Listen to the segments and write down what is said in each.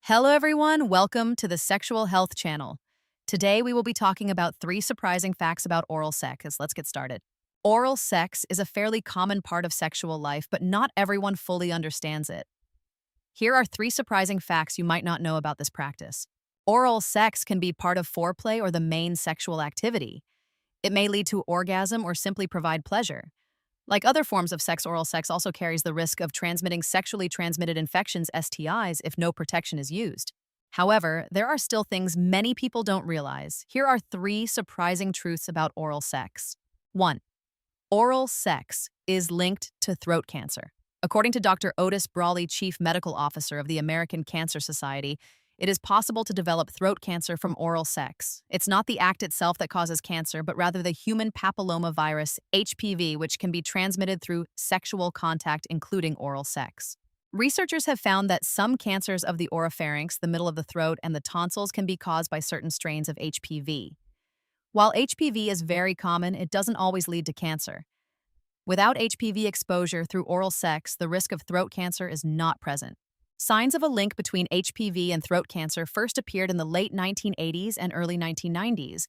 Hello, everyone. Welcome to the Sexual Health Channel. Today, we will be talking about 3 surprising facts about oral sex. Let's get started. Oral sex is a fairly common part of sexual life, but not everyone fully understands it. Here are 3 surprising facts you might not know about this practice. Oral sex can be part of foreplay or the main sexual activity. It may lead to orgasm or simply provide pleasure. Like other forms of sex, oral sex also carries the risk of transmitting sexually transmitted infections, STIs, if no protection is used. However, there are still things many people don't realize. Here are 3 surprising truths about oral sex. 1. Oral sex is linked to throat cancer. According to Dr. Otis Brawley, Chief Medical Officer of the American Cancer Society, it is possible to develop throat cancer from oral sex. It's not the act itself that causes cancer, but rather the human papillomavirus, HPV, which can be transmitted through sexual contact, including oral sex. Researchers have found that some cancers of the oropharynx, the middle of the throat, and the tonsils can be caused by certain strains of HPV. While HPV is very common, it doesn't always lead to cancer. Without HPV exposure through oral sex, the risk of throat cancer is not present. Signs of a link between HPV and throat cancer first appeared in the late 1980s and early 1990s,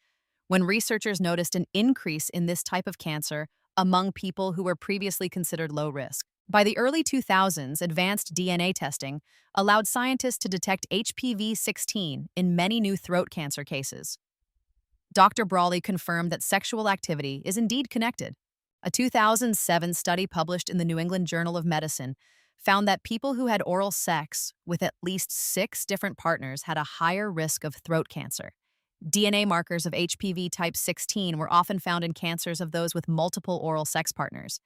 when researchers noticed an increase in this type of cancer among people who were previously considered low risk. By the early 2000s, advanced DNA testing allowed scientists to detect HPV-16 in many new throat cancer cases. Dr. Brawley confirmed that sexual activity is indeed connected. A 2007 study published in the New England Journal of Medicine found that people who had oral sex with at least 6 different partners had a higher risk of throat cancer. DNA markers of HPV type 16 were often found in cancers of those with multiple oral sex partners.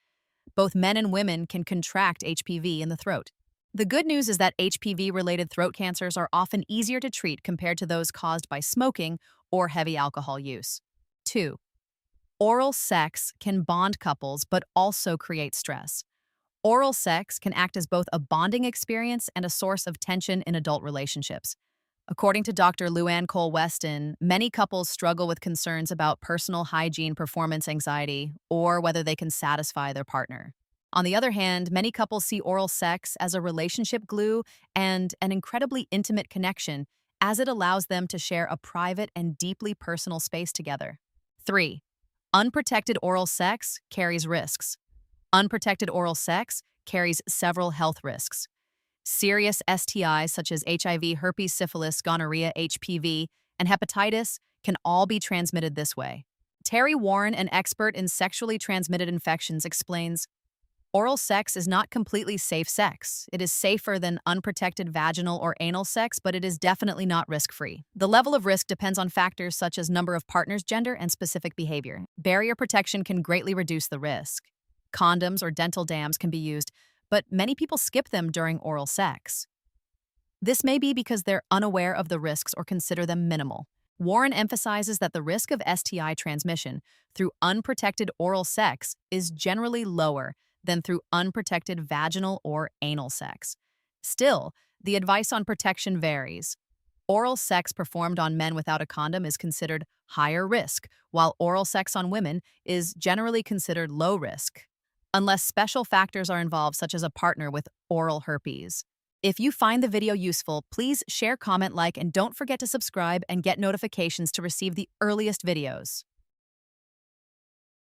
Both men and women can contract HPV in the throat. The good news is that HPV-related throat cancers are often easier to treat compared to those caused by smoking or heavy alcohol use. 2. Oral sex can bond couples but also create stress. Oral sex can act as both a bonding experience and a source of tension in adult relationships. According to Dr. Luann Cole-Weston, many couples struggle with concerns about personal hygiene, performance anxiety, or whether they can satisfy their partner. On the other hand, many couples see oral sex as a relationship glue and an incredibly intimate connection, as it allows them to share a private and deeply personal space together. 3. Unprotected oral sex carries risks. Unprotected oral sex carries several health risks. Serious STIs such as HIV, herpes, syphilis, gonorrhea, HPV, and hepatitis can all be transmitted this way. Terry Warren, an expert in sexually transmitted infections, explains, oral sex is not completely safe sex. It is safer than unprotected vaginal or anal sex, but it is definitely not risk-free. The level of risk depends on factors such as number of partners, gender, and specific behavior. Barrier protection can greatly reduce the risk. Condoms or dental dams can be used, but many people skip them during oral sex. This may be because they're unaware of the risks or consider them minimal. Warren emphasizes that the risk of STI transmission through unprotected oral sex is generally lower than through unprotected vaginal or anal sex. Still, the advice on protection varies. Oral sex performed on men without a condom is considered higher risk, while oral sex on women is generally considered low risk, unless special factors are involved, such as a partner with oral herpes. If you find the video useful, please share, comment, like, and don't forget to subscribe and get notifications to receive the earliest videos.